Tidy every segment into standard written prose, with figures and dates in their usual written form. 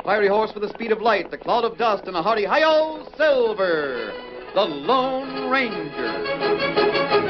fiery horse with the speed of light, the cloud of dust, and a hearty hi-yo, Silver, the Lone Ranger.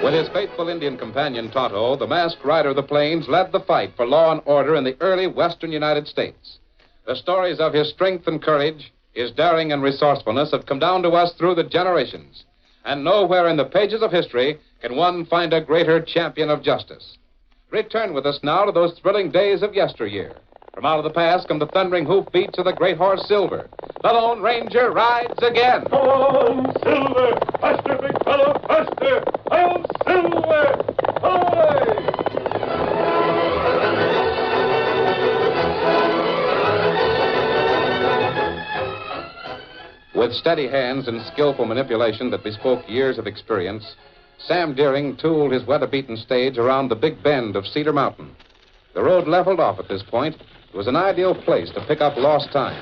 With his faithful Indian companion, Tonto, the masked rider of the plains led the fight for law and order in the early western United States. The stories of his strength and courage, his daring and resourcefulness have come down to us through the generations. And nowhere in the pages of history can one find a greater champion of justice. Return with us now to those thrilling days of yesteryear. From out of the past come the thundering hoofbeats of the great horse Silver. The Lone Ranger rides again. Come on, Silver! Faster, big fellow, faster! I'm Silver! Away! With steady hands and skillful manipulation that bespoke years of experience, Sam Deering tooled his weather-beaten stage around the big bend of Cedar Mountain. The road leveled off at this point. It was an ideal place to pick up lost time.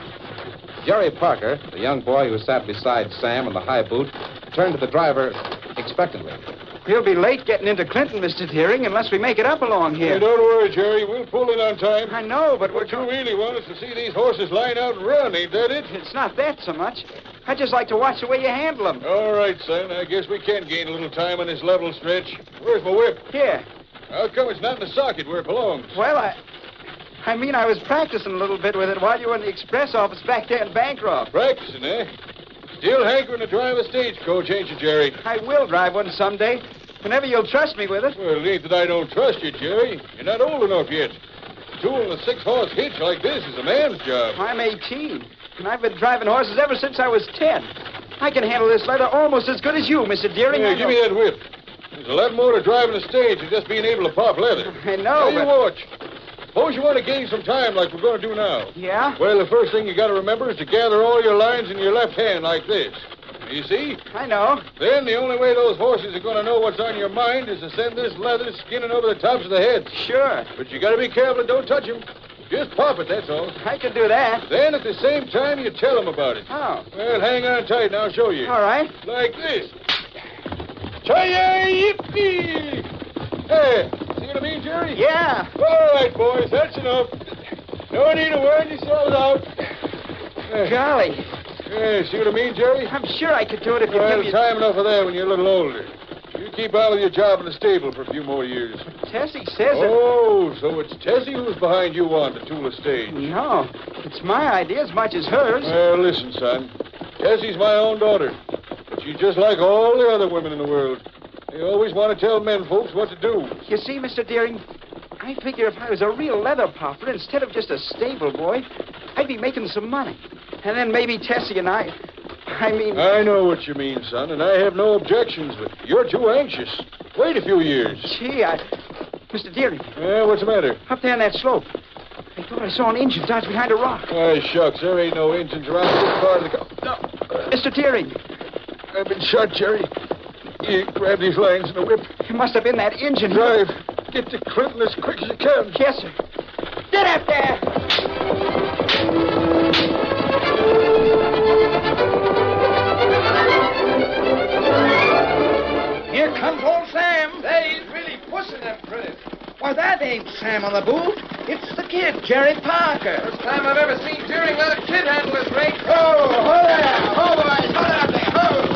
Jerry Parker, the young boy who sat beside Sam in the high boot, turned to the driver expectantly. We'll be late getting into Clinton, Mr. Deering, unless we make it up along here. Hey, don't worry, Jerry. We'll pull in on time. I know, but What you really want is to see these horses line out and run, ain't that it? It's not that so much. I just like to watch the way you handle them. All right, son. I guess we can gain a little time on this level stretch. Where's my whip? Here. How come it's not in the socket where it belongs? Well, I was practicing a little bit with it while you were in the express office back there in Bancroft. Practicing, eh? Still hankering to drive a stagecoach, ain't you, Jerry? I will drive one someday, whenever you'll trust me with it. Well, it ain't that I don't trust you, Jerry. You're not old enough yet. Tooling a 6-horse hitch like this is a man's job. I'm 18, and I've been driving horses ever since I was 10. I can handle this leather almost as good as you, Mr. Deering. Hey, give me that whip. There's a lot more to driving a stage than just being able to pop leather. I know, Now, you watch. Suppose you want to gain some time like we're going to do now. Yeah? Well, the first thing you got to remember is to gather all your lines in your left hand like this. You see? I know. Then the only way those horses are going to know what's on your mind is to send this leather skinning over the tops of the heads. Sure. But you got to be careful and don't touch them. Just pop it, that's all. I can do that. Then at the same time, you tell them about it. Oh. Well, hang on tight and I'll show you. All right. Like this. Chi-yi-yippee! Hey, see what I mean, Jerry? Yeah. All right, boys, that's enough. No need of wearing yourselves out. Golly. Yeah, see what I mean, Jerry? I'm sure I could do it if you Well, give me... time enough of that when you're a little older. You keep out with your job in the stable for a few more years. Tessie says it. Oh, so it's Tessie who's behind you on to tool a stage. No, it's my idea as much as hers. Well, listen, son. Tessie's my own daughter. But she's just like all the other women in the world. They always want to tell men folks what to do. You see, Mr. Deering, I figure if I was a real leather popper instead of just a stable boy, I'd be making some money. And then maybe Tessie and I know what you mean, son, and I have no objections, but you're too anxious. Wait a few years. Gee, Mr. Deering. What's the matter? Up there on that slope. I thought I saw an engine dodge behind a rock. Why, shucks, there ain't no engines around this part of the... No. Mr. Deering. I've been shot, Jerry. You grab these lines and a whip. It must have been that engine. Drive. Get to Clinton as quick as you can. Yes, sir. Get up there! Here comes old Sam. Say, he's really pushing them critters. Why, that ain't Sam on the boot. It's the kid, Jerry Parker. First time I've ever seen Deering let a kid handle his rig. Oh, hold there. Oh, boys, hold out there. Oh.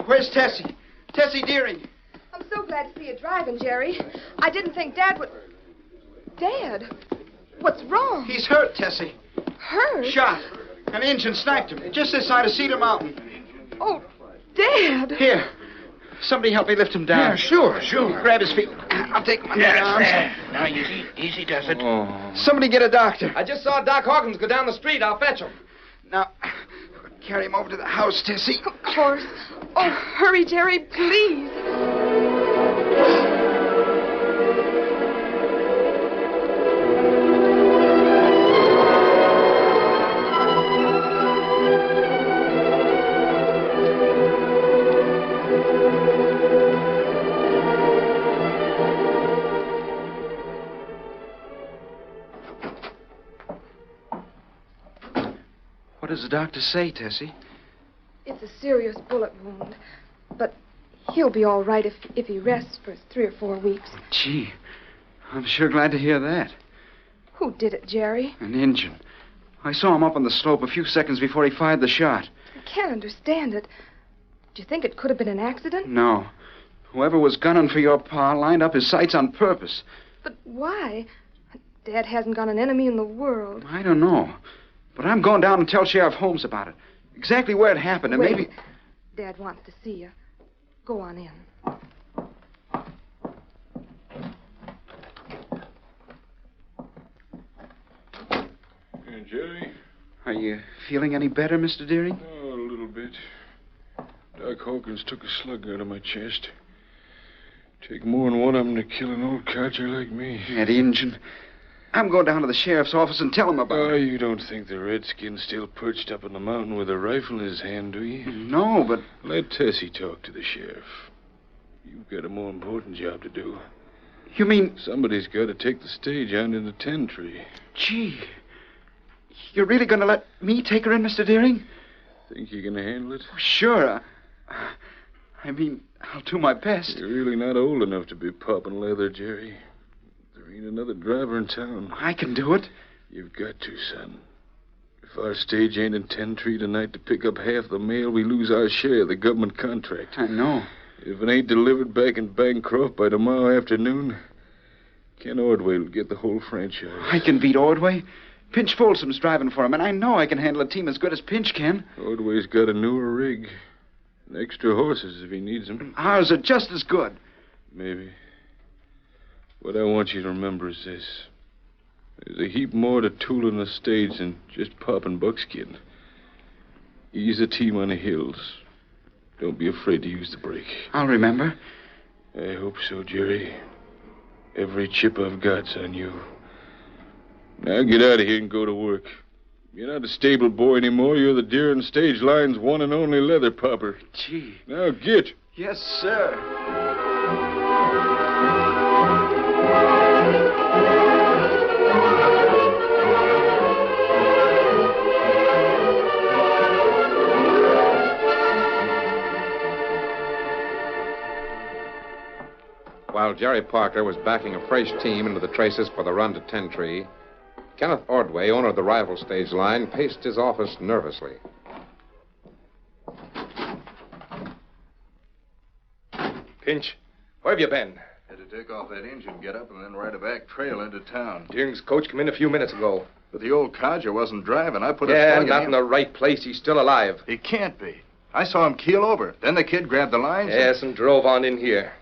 Where's Tessie? Tessie Deering. I'm so glad to see you driving, Jerry. I didn't think Dad would... Dad? What's wrong? He's hurt, Tessie. Hurt? Shot. An Injun sniped him, just this side of Cedar Mountain. Oh, Dad. Here. Somebody help me lift him down. Yeah, sure. Grab his feet. I'll take him under the arms. Now, easy does it. Somebody get a doctor. I just saw Doc Hawkins go down the street. I'll fetch him. Now, carry him over to the house, Tessie. Of course. Oh, hurry, Jerry, please. What does the doctor say, Tessie? It's a serious bullet wound. But he'll be all right if he rests for 3 or 4 weeks. Gee, I'm sure glad to hear that. Who did it, Jerry? An Injun. I saw him up on the slope a few seconds before he fired the shot. I can't understand it. Do you think it could have been an accident? No. Whoever was gunning for your pa lined up his sights on purpose. But why? Dad hasn't got an enemy in the world. I don't know. But I'm going down and tell Sheriff Holmes about it. Exactly where it happened, and Wait. maybe... Dad wants to see you. Go on in. Hey, Jerry. Are you feeling any better, Mr. Deering? Oh, a little bit. Doc Hawkins took a slug out of my chest. Take more than one of them to kill an old codger like me. That Injun. I'm going down to the sheriff's office and tell him about Oh, it. you don't think the redskin's still perched up on the mountain with a rifle in his hand, do you? No, but... Let Tessie talk to the sheriff. You've got a more important job to do. You mean... Somebody's got to take the stage out into 10 Tree. Gee. You're really going to let me take her in, Mr. Deering? Think you can handle it? Sure. I mean, I'll do my best. You're really not old enough to be popping leather, Jerry. There ain't another driver in town. I can do it. You've got to, son. If our stage ain't in 10 Tree tonight to pick up half the mail, we lose our share of the government contract. I know. If it ain't delivered back in Bancroft by tomorrow afternoon, Ken Ordway will get the whole franchise. I can beat Ordway. Pinch Folsom's driving for him, and I know I can handle a team as good as Pinch can. Ordway's got a newer rig. And extra horses if he needs them. Ours are just as good. Maybe. What I want you to remember is this. There's a heap more to tooling a stage than just popping buckskin. Ease a team on the hills. Don't be afraid to use the brake. I'll remember. I hope so, Jerry. Every chip I've got's on you. Now get out of here and go to work. You're not a stable boy anymore. You're the Deering Stage Line's one and only leather popper. Gee. Now get. Yes, sir. While Jerry Parker was backing a fresh team into the traces for the run to 10 Tree, Kenneth Ordway, owner of the rival stage line, paced his office nervously. Pinch, where have you been? Had to take off that engine get-up and then ride a back trail into town. Deering's coach came in a few minutes ago. But the old codger wasn't driving. I put a Yeah, slug not in in him. the right place. He's still alive. He can't be. I saw him keel over. Then the kid grabbed the lines. Yes, and drove on in here.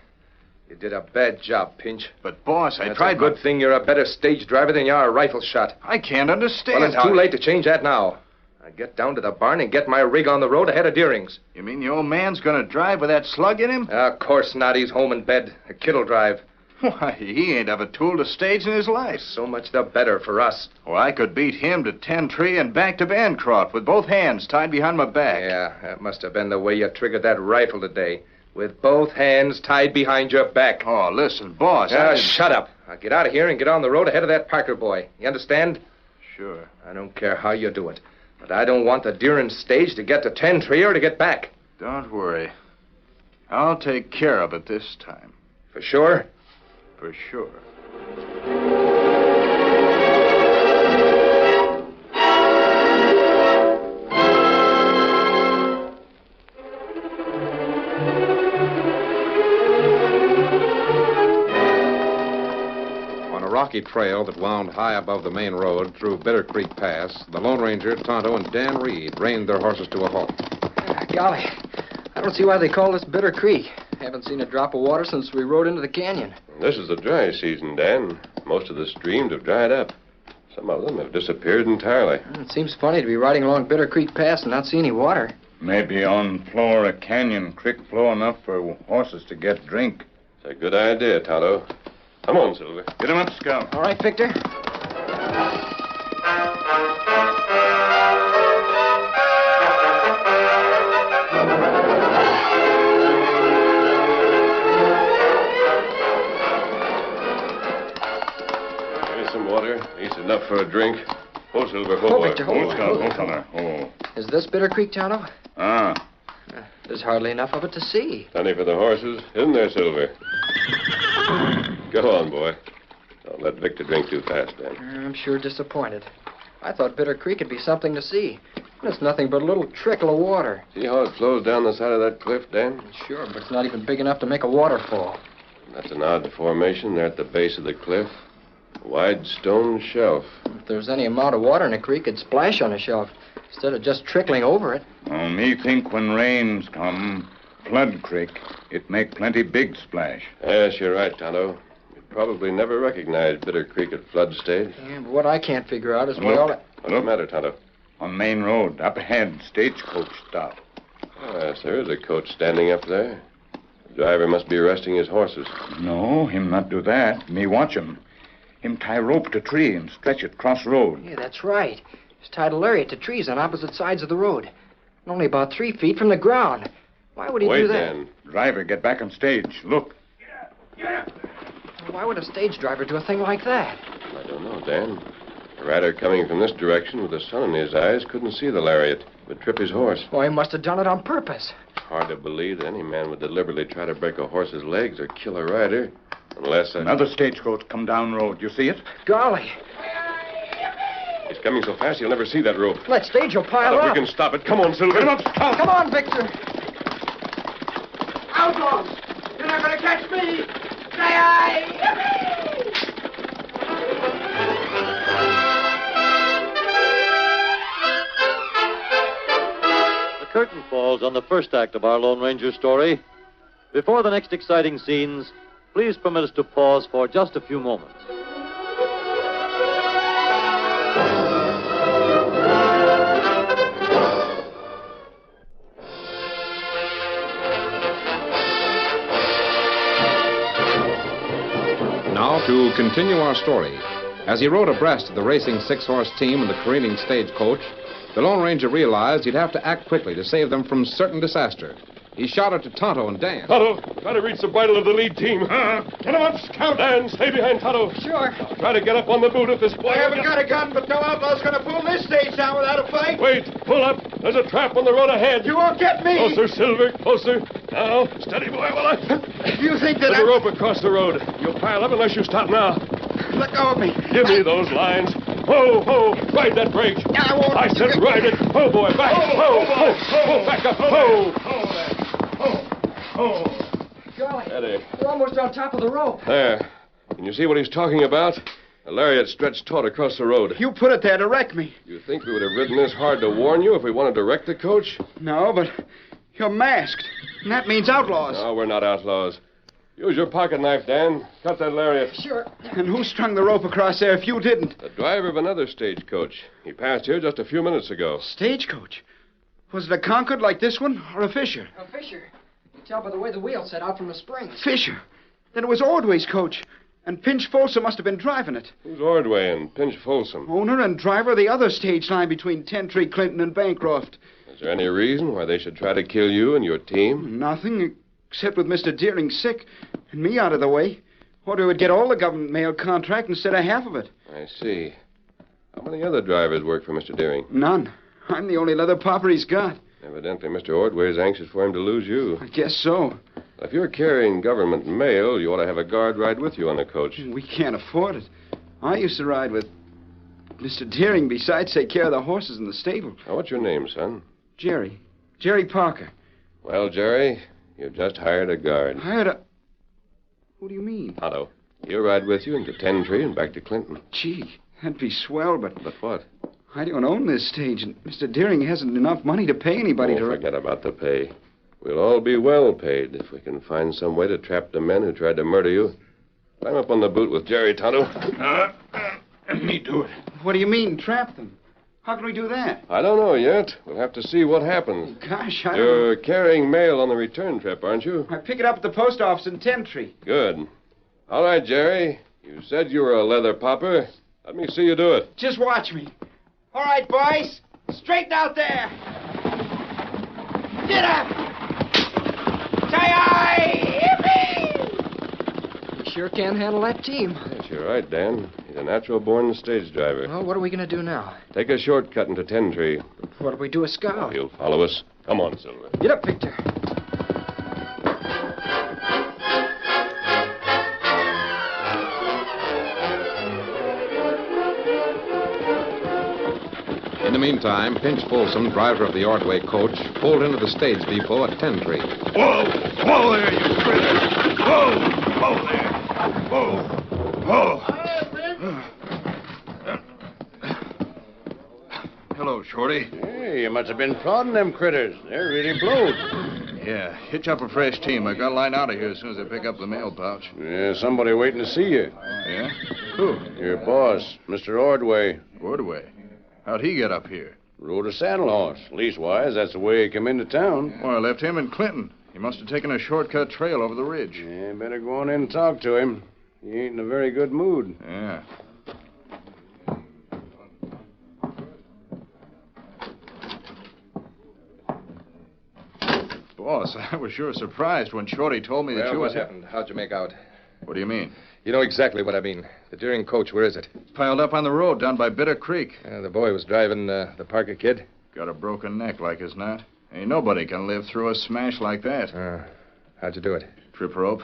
You did a bad job, Pinch. But, boss, I That's tried... a good thing you're a better stage driver than you are a rifle shot. I can't understand Well, it's how... too late to change that now. I get down to the barn and get my rig on the road ahead of Deering's. You mean the old man's going to drive with that slug in him? Of course not. He's home in bed. A kid'll drive. Why, he ain't have a tool to stage in his life. So much the better for us. Well, I could beat him to 10 Tree and back to Bancroft with both hands tied behind my back. Yeah, that must have been the way you triggered that rifle today. With both hands tied behind your back. Oh, listen, boss. Shut up. Now get out of here and get on the road ahead of that Parker boy. You understand? Sure. I don't care how you do it. But I don't want the Deering stage to get to 10-3 or to get back. Don't worry. I'll take care of it this time. For sure? For sure. On a rocky trail that wound high above the main road through Bitter Creek Pass, the Lone Ranger, Tonto, and Dan Reed reined their horses to a halt. Golly, I don't see why they call this Bitter Creek. Haven't seen a drop of water since we rode into the canyon. This is the dry season, Dan. Most of the streams have dried up. Some of them have disappeared entirely. It seems funny to be riding along Bitter Creek Pass and not see any water. Maybe on Flora Canyon Creek flow enough for horses to get drink. It's a good idea, Tonto. Come on, Silver. Get him up, Scout. All right, Victor. Here's some water. At least enough for a drink. Ho, Silver. Ho, Ho, boy. Victor, ho. Scout. Ho, fella. Ho. Is this Bitter Creek, Tonto? Ah. There's hardly enough of it to see. Plenty for the horses, isn't there, Silver? Go on, boy. Don't let Victor drink too fast, Dan. I'm sure disappointed. I thought Bitter Creek would be something to see. It's nothing but a little trickle of water. See how it flows down the side of that cliff, Dan? Sure, but it's not even big enough to make a waterfall. That's an odd formation there at the base of the cliff. A wide stone shelf. If there's any amount of water in a creek, it'd splash on a shelf instead of just trickling over it. Me think when rains come, flood creek, it make plenty big splash. Yes, you're right, Tonto. You'd probably never recognize Bitter Creek at flood stage. Yeah, but what I can't figure out is Look. why all... What's the matter, Tonto? On main road, up ahead, stagecoach stop. Yes, there is a coach standing up there. The driver must be resting his horses. No, him not do that. Me watch him. Him tie rope to tree and stretch it cross road. Yeah, that's right. He's tied a lariat to trees on opposite sides of the road. And only about 3 feet from the ground. Why would he Wait, do that? Dan. Driver, get back on stage. Look. Why would a stage driver do a thing like that? I don't know, Dan. The rider coming from this direction with the sun in his eyes couldn't see the lariat, but trip his horse. Well, he must have done it on purpose. Hard to believe that any man would deliberately try to break a horse's legs or kill a rider. Unless... Another stagecoach come down road. You see it? Golly. He's coming so fast he'll never see that rope. That stage will pile If up. we can stop it. Come on, Silver. Get him up, Scout. Come on, Victor. Outlaws! You're not going to catch me! The curtain falls on the first act of our Lone Ranger story. Before the next exciting scenes, please permit us to pause for just a few moments. Now, to continue our story. As he rode abreast of the racing 6-horse team and the careening stagecoach, the Lone Ranger realized he'd have to act quickly to save them from certain disaster. He shouted to Tonto and Dan. Tonto, try to reach the bridle of the lead team. Get him up, Scout. Dan, stay behind Tonto. Sure. Try to get up on the boot if this boy... I haven't got a gun, but no outlaw's going to pull this stage down without a fight. Wait, pull up. There's a trap on the road ahead. You won't get me. Closer, Silver, closer. Now, steady, boy, while I... You think that There's a rope across the road. You'll pile up unless you stop now. Let go of me. Give me those lines. Ho, ho, ride that brake. I won't. I said ride it. Ho, boy, back. Ho, ho, ho, back up. Ho. Golly. Steady. We're almost on top of the rope. There. Can you see what he's talking about? A lariat stretched taut across the road. You put it there to wreck me. You think we would have ridden this hard to warn you if we wanted to wreck the coach? No, but you're masked. And that means outlaws. No, we're not outlaws. Use your pocket knife, Dan. Cut that lariat. Sure. And who strung the rope across there if you didn't? The driver of another stagecoach. He passed here just a few minutes ago. Stagecoach? Was it a Concord like this one, or a Fisher? A Fisher. You tell by the way the wheel set out from the springs. Fisher? Then it was Ordway's coach. And Pinch Folsom must have been driving it. Who's Ordway and Pinch Folsom? Owner and driver of the other stage line between 10-3 Clinton and Bancroft. Is there any reason why they should try to kill you and your team? Nothing, Except with Mr. Deering sick and me out of the way, Ordway would get all the government mail contract instead of half of it. I see. How many other drivers work for Mr. Deering? None. I'm the only leather popper he's got. Evidently, Mr. Ordway is anxious for him to lose you. I guess so. If you're carrying government mail, you ought to have a guard ride with you on the coach. We can't afford it. I used to ride with Mr. Deering, besides take care of the horses in the stable. Now, what's your name, son? Jerry. Jerry Parker. Well, Jerry, you've just hired a guard. Hired a... What do you mean? Otto. He'll ride with you into Ten Tree and back to Clinton. Gee, that'd be swell, but... But what? I don't own this stage, and Mr. Deering hasn't enough money to pay anybody to... Forget about the pay. We'll all be well paid if we can find some way to trap the men who tried to murder you. Climb up on the boot with Jerry, Tonto. Let me do it. What do you mean, trap them? How can we do that? I don't know yet. We'll have to see what happens. Gosh, I don't... You're carrying mail on the return trip, aren't you? I pick it up at the post office in Ten Tree. Good. All right, Jerry. You said you were a leather popper. Let me see you do it. Just watch me. All right, boys. Straighten out there. Get up. Tie-eye. Yippee! You sure can handle that team. Yes, you're right, Dan. He's a natural-born stage driver. Well, what are we going to do now? Take a shortcut into Ten Tree. What if we do a scout? He'll follow us. Come on, Silver. Get up, Victor. In the meantime, Pinch Folsom, driver of the Ordway coach, pulled into the stage depot at Ten Tree. Whoa! Whoa there, you critter! Whoa! Whoa there! Whoa! Whoa! Hello, Shorty. Hey, you must have been prodding them critters. They're really blowed. Yeah, hitch up a fresh team. I got line out of here as soon as I pick up the mail pouch. Yeah, somebody waiting to see you. Yeah? Who? Your boss, Mr. Ordway. Ordway. How'd he get up here? Rode a saddle horse. Leastwise, that's the way he come into town. Well, I left him in Clinton. He must have taken a shortcut trail over the ridge. Yeah, better go on in and talk to him. He ain't in a very good mood. Yeah. Boss, I was sure surprised when Shorty told me that you What was... happened? How'd you make out? What do you mean? You know exactly what I mean. The Deering coach, where is it? Piled up on the road down by Bitter Creek. The boy was driving the Parker kid. Got a broken neck like as not. Ain't nobody can live through a smash like that. How'd you do it? Trip rope.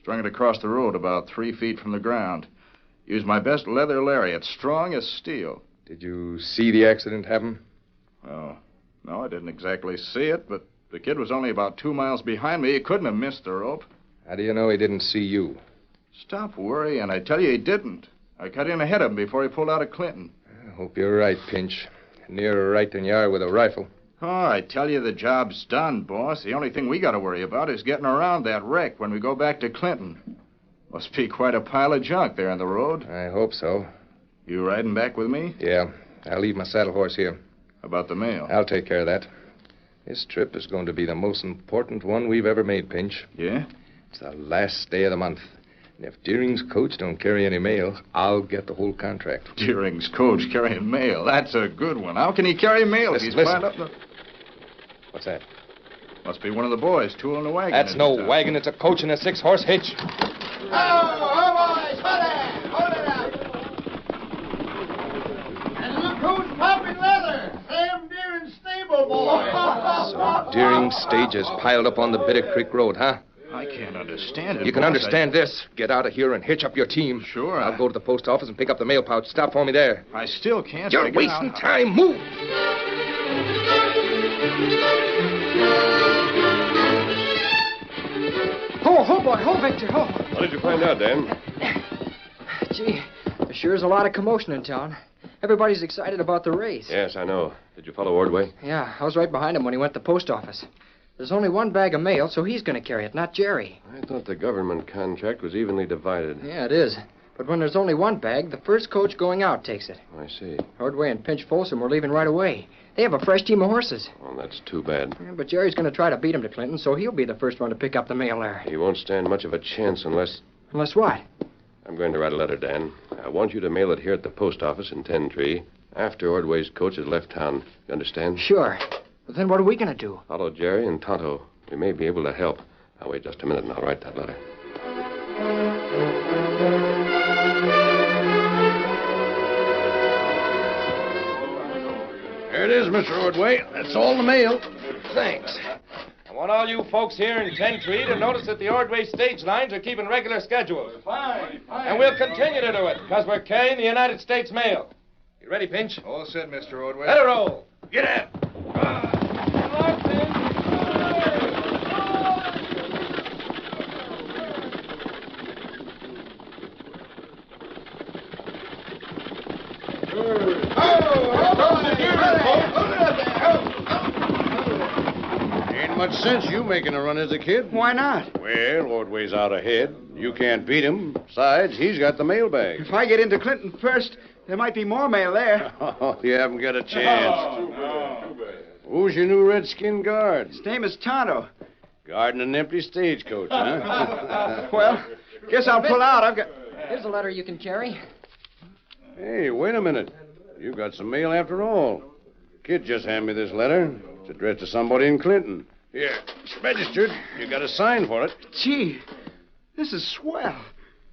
Strung it across the road about 3 feet from the ground. Used my best leather lariat, strong as steel. Did you see the accident happen? Oh, no, I didn't exactly see it, but the kid was only about 2 miles behind me. He couldn't have missed the rope. How do you know he didn't see you? Stop worrying. I tell you, he didn't. I cut in ahead of him before he pulled out of Clinton. I hope you're right, Pinch. Nearer right than you are with a rifle. Oh, I tell you, the job's done, boss. The only thing we got to worry about is getting around that wreck when we go back to Clinton. Must be quite a pile of junk there on the road. I hope so. You riding back with me? Yeah. I'll leave my saddle horse here. How about the mail? I'll take care of that. This trip is going to be the most important one we've ever made, Pinch. Yeah? It's the last day of the month. And if Deering's coach don't carry any mail, I'll get the whole contract. Deering's coach carrying mail. That's a good one. How can he carry mail if he's piled up the... What's that? Must be one of the boys tooling the wagon. That's no wagon. It's a coach and a 6-horse hitch. Oh, boys, hold it up. And look who's popping leather. Sam Deering's stable boy. So Deering's stage is piled up on the Bitter Creek Road, huh? I can't understand it. You can understand this. Get out of here and hitch up your team. Sure. I'll go to the post office and pick up the mail pouch. Stop for me there. I still can't. You're wasting time. Move. Oh, boy. Oh, Victor. Oh. What did you find out, Dan? Gee, there sure is a lot of commotion in town. Everybody's excited about the race. Yes, I know. Did you follow Ordway? Yeah, I was right behind him when he went to the post office. There's only one bag of mail, so he's going to carry it, not Jerry. I thought the government contract was evenly divided. Yeah, it is. But when there's only one bag, the first coach going out takes it. I see. Ordway and Pinch Folsom were leaving right away. They have a fresh team of horses. Well, that's too bad. Yeah, but Jerry's going to try to beat him to Clinton, so he'll be the first one to pick up the mail there. He won't stand much of a chance unless... Unless what? I'm going to write a letter, Dan. I want you to mail it here at the post office in Ten Tree after Ordway's coach has left town. You understand? Sure. But then what are we going to do? Follow Jerry and Tonto. We may be able to help. I'll wait just a minute and I'll write that letter. Here it is, Mr. Ordway. That's all the mail. Thanks. I want all you folks here in 10 Tree to notice that the Ordway stage lines are keeping regular schedules. Fine. And we'll continue to do it, because we're carrying the United States mail. You ready, Pinch? All set, Mr. Ordway. Let her roll. Get out. Ain't much sense you making a run as a kid. Why not? Well, Ordway's out ahead. You can't beat him. Besides, he's got the mailbag. If I get into Clinton first, there might be more mail there. Oh, you haven't got a chance. Who's your new Redskin guard? His name is Tonto. Guarding an empty stagecoach, huh? Well, guess I'll pull out. I've got... Here's a letter you can carry. Hey, wait a minute. You've got some mail after all. Kid just handed me this letter. It's addressed to somebody in Clinton. Here, it's registered. You got a sign for it. Gee, this is swell.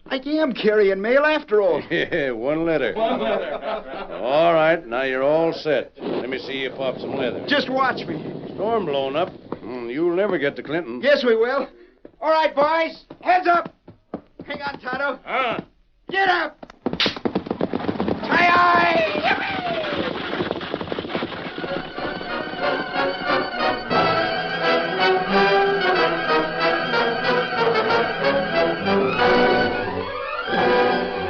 I am carrying mail after all. Yeah, one letter. All right, now you're all set. Let me see you pop some leather. Just watch me. Storm blowing up. You'll never get to Clinton. Yes, we will. All right, boys. Heads up. Hang on, Tonto. Get up.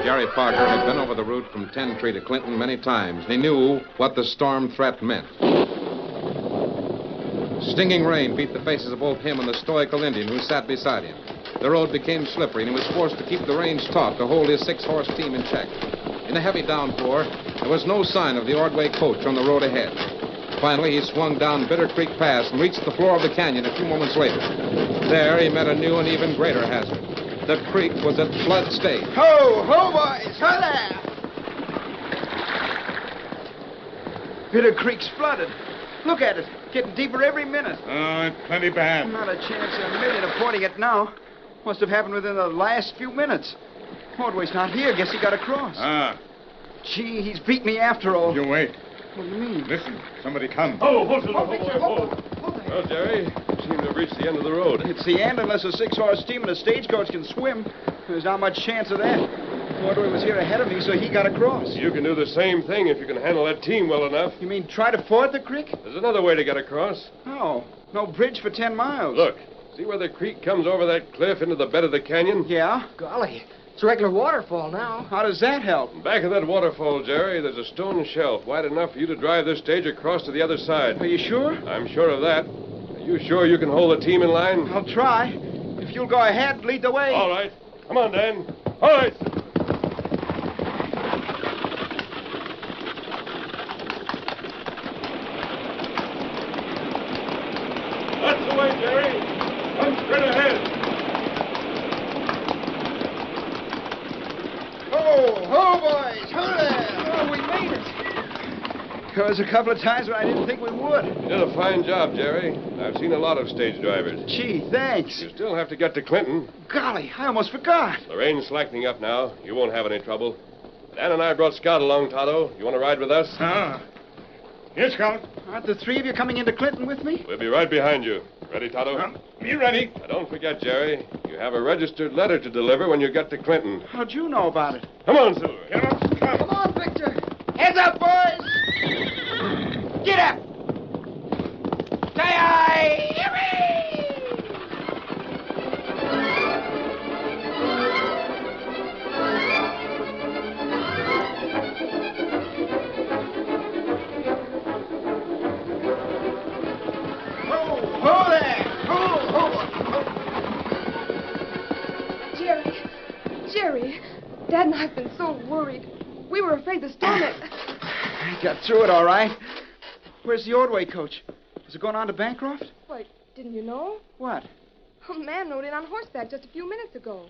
Jerry Parker had been over the route from 10 Tree to Clinton many times, and he knew what the storm threat meant. Stinging rain beat the faces of both him and the stoical Indian who sat beside him. The road became slippery, and he was forced to keep the reins taut to hold his 6-horse team in check. In a heavy downpour, there was no sign of the Ordway coach on the road ahead. Finally, he swung down Bitter Creek Pass and reached the floor of the canyon a few moments later. There, he met a new and even greater hazard. The creek was at flood stage. Ho, ho, boys. Ho there. Bitter Creek's flooded. Look at it. Getting deeper every minute. Oh, it's plenty bad. Not a chance in a million of fording it now. Must have happened within the last few minutes. Ordway's not here. Guess he got across. Gee, he's beat me after all. You wait. What do you mean? Listen, somebody come. Well, Jerry, you seem to have reached the end of the road. It's the end unless a 6-horse team and a stagecoach can swim. There's not much chance of that. Ordway was here ahead of me, so he got across. You can do the same thing if you can handle that team well enough. You mean try to ford the creek? There's another way to get across. Oh, no bridge for 10 miles. Look, see where the creek comes over that cliff into the bed of the canyon? Yeah? Golly, it's a regular waterfall now. How does that help? Back of that waterfall, Jerry, there's a stone shelf wide enough for you to drive this stage across to the other side. Are you sure? I'm sure of that. Are you sure you can hold the team in line? I'll try. If you'll go ahead, lead the way. All right. Come on, Dan. All right. That's the way, Jerry. Come straight ahead. Ho, boys. Ho there. Oh, we made it. There was a couple of times when I didn't think we would. You did a fine job, Jerry. I've seen a lot of stage drivers. Gee, thanks. You still have to get to Clinton. Golly, I almost forgot. The rain's slackening up now. You won't have any trouble. Dan and I brought Scout along, Tonto. You want to ride with us? Here, Scout. Aren't the three of you coming into Clinton with me? We'll be right behind you. Ready, Tonto? Be ready. Now, don't forget, Jerry. You have a registered letter to deliver when you get to Clinton. How'd you know about it? Come on, Silver. Get up. Come. Come on, Victor. Heads up, boys. Get up. Say-aye. Ho there. Jerry, Dad and I have been so worried. We were afraid the storm had... I got through it all right. Where's the Ordway coach? Is it going on to Bancroft? Why, didn't you know? What? A man rode in on horseback just a few minutes ago.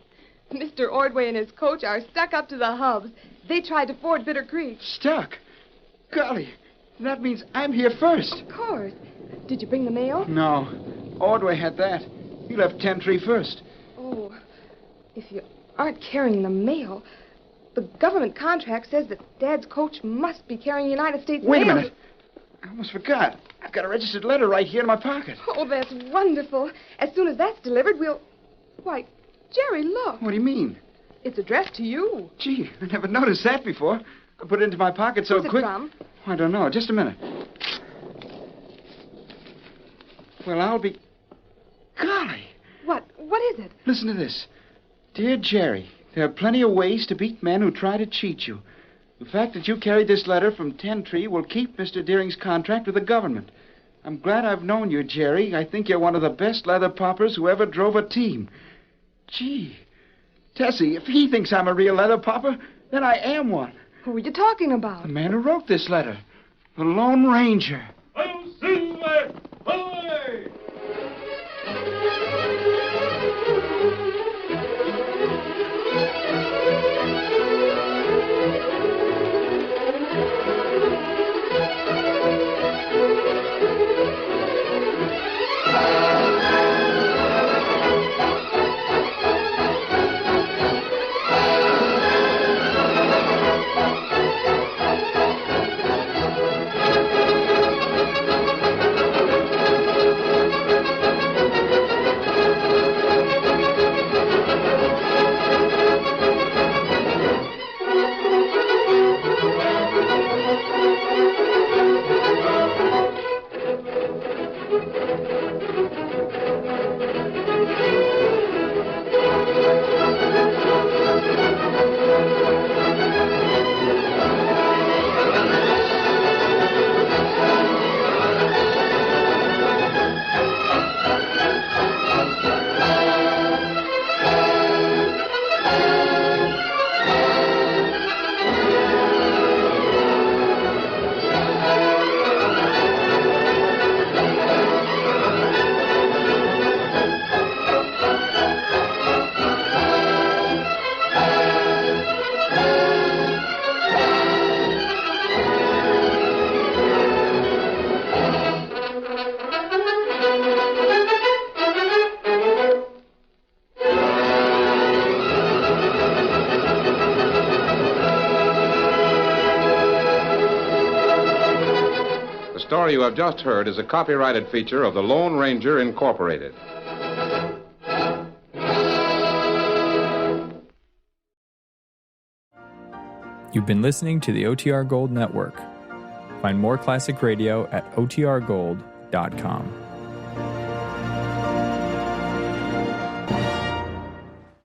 Mr. Ordway and his coach are stuck up to the hubs. They tried to ford Bitter Creek. Stuck? Golly, that means I'm here first. Of course. Did you bring the mail? No. Ordway had that. He left 10-3 first. Oh, if you aren't carrying the mail, the government contract says that Dad's coach must be carrying United States mail. Wait a minute. I almost forgot. I've got a registered letter right here in my pocket. Oh, that's wonderful. As soon as that's delivered, we'll... Why, Jerry, look. What do you mean? It's addressed to you. Gee, I never noticed that before. I put it into my pocket so Who's quick. it from? I don't know. Just a minute. Well, I'll be... Golly. What is it? Listen to this. Dear Jerry, there are plenty of ways to beat men who try to cheat you. The fact that you carried this letter from 10-3 will keep Mr. Deering's contract with the government. I'm glad I've known you, Jerry. I think you're one of the best leather poppers who ever drove a team. Gee, Tessie, if he thinks I'm a real leather popper, then I am one. Who are you talking about? The man who wrote this letter. The Lone Ranger. Oh, Silver! Away! The story you have just heard is a copyrighted feature of the Lone Ranger Incorporated. You've been listening to the OTR Gold Network. Find more classic radio at otrgold.com.